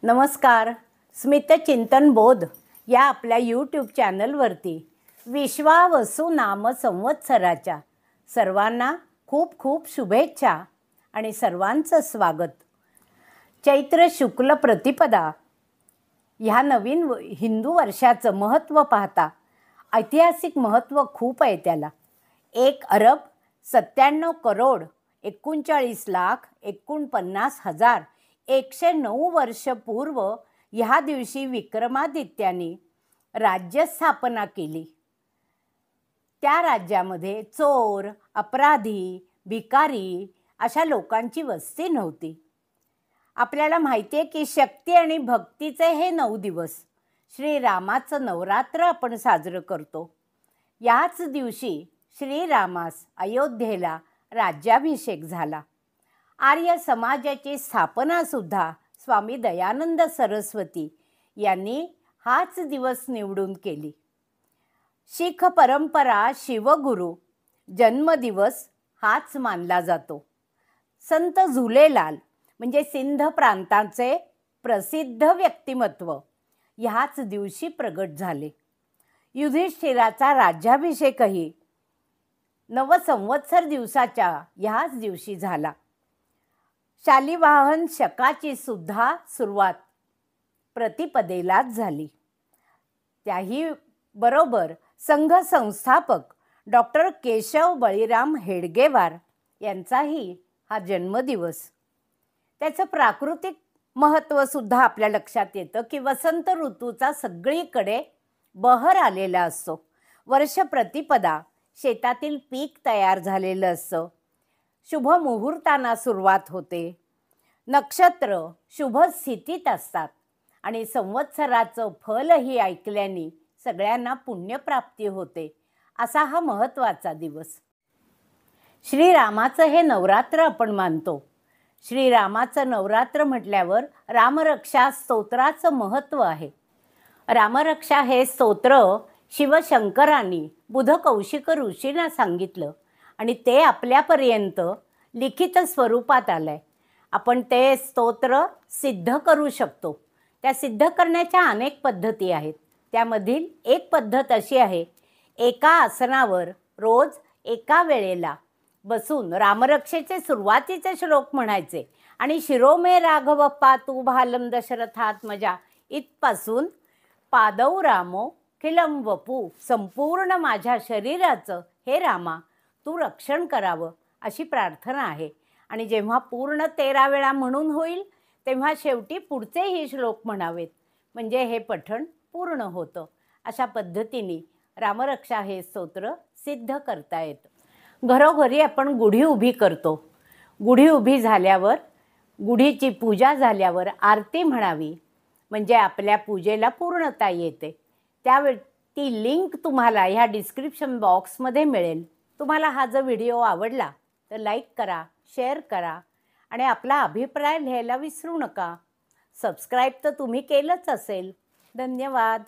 नमस्कार. स्मितचिंतन बोध या आपल्या यूट्यूब चॅनलवरती विश्वावसु नाम संवत्सराच्या सर्वांना खूप खूप शुभेच्छा आणि सर्वांचं स्वागत. चैत्र शुक्ल प्रतिपदा ह्या नवीन हिंदू वर्षाचं महत्त्व पाहता ऐतिहासिक महत्त्व खूप आहे त्याला. 1,97,39,49,109 वर्ष पूर्व ह्या दिवशी विक्रमादित्याने राज्यस्थापना केली. त्या राज्यामध्ये चोर, अपराधी, भिकारी अशा लोकांची वस्ती नव्हती. आपल्याला माहिती आहे की शक्ती आणि भक्तीचे हे 9 दिवस श्रीरामाचं नवरात्र आपण साजरं करतो. याच दिवशी श्रीरामास अयोध्येला राज्याभिषेक झाला. आर्य समाजाची स्थापनासुद्धा स्वामी दयानंद सरस्वती यांनी हाच दिवस निवडून केली. शीख परंपरा शिवगुरू जन्मदिवस हाच मानला जातो. संत झुलेलाल म्हणजे सिंध प्रांताचे प्रसिद्ध व्यक्तिमत्व ह्याच दिवशी प्रगट झाले. युधिष्ठिराचा राज्याभिषेकही नवसंवत्सर दिवसाच्या ह्याच दिवशी झाला. शालिवाहन शकाची सुद्धा सुरुवात प्रतिपदेलाच झाली. त्याही बरोबर संघ संस्थापक डॉक्टर केशव बळीराम हेडगेवार यांचाही हा जन्मदिवस. त्याचं प्राकृतिक महत्त्वसुद्धा आपल्या लक्षात येतं की वसंत ऋतूचा सगळीकडे बहर आलेला असतो. वर्ष प्रतिपदा शेतातील पीक तयार झालेलं असतं. शुभ मुहूर्तांना सुरुवात होते. नक्षत्र शुभ स्थितीत असतात आणि संवत्सराचं फलही ऐकल्याने सगळ्यांना पुण्यप्राप्ती होते. असा हा महत्त्वाचा दिवस. श्रीरामाचं हे नवरात्र आपण मानतो. श्रीरामाचं नवरात्र म्हटल्यावर रामरक्षा स्तोत्राचं महत्त्व आहे. रामरक्षा हे स्तोत्र शिवशंकरांनी बुधकौशिक ऋषींना सांगितलं आणि ते आपल्यापर्यंत लिखित स्वरूपात आलं आहे. आपण ते स्तोत्र सिद्ध करू शकतो. त्या सिद्ध करण्याच्या अनेक पद्धती आहेत. त्यामधील एक पद्धत अशी आहे, एका आसनावर रोज एका वेळेला बसून रामरक्षेचे सुरुवातीचे श्लोक म्हणायचे आणि शिरोमे राघव पातु भालम दशरथात्मजा इथपासून पादौ रामो खिलम वपू संपूर्ण माझ्या शरीराचं हे रामा तू रक्षण करावं अशी प्रार्थना आहे. आणि जेव्हा पूर्ण 13 वेळा म्हणून होईल तेव्हा शेवटी पुढचेही श्लोक म्हणावेत म्हणजे हे पठण पूर्ण होतं. अशा पद्धतीने रामरक्षा हे स्तोत्र सिद्ध करता येतं. घरोघरी आपण गुढी उभी करतो. गुढी उभी झाल्यावर गुढीची पूजा झाल्यावर आरती म्हणावी म्हणजे आपल्या पूजेला पूर्णता येते. त्यावेळी ती लिंक तुम्हाला ह्या डिस्क्रिप्शन बॉक्समध्ये मिळेल. तुम्हाला हा जर व्हिडिओ आवडला तर लाईक करा, शेअर करा आणि आपला अभिप्राय लिहायला विसरू नका. सबस्क्राईब तर तुम्ही केलंच असेल. धन्यवाद.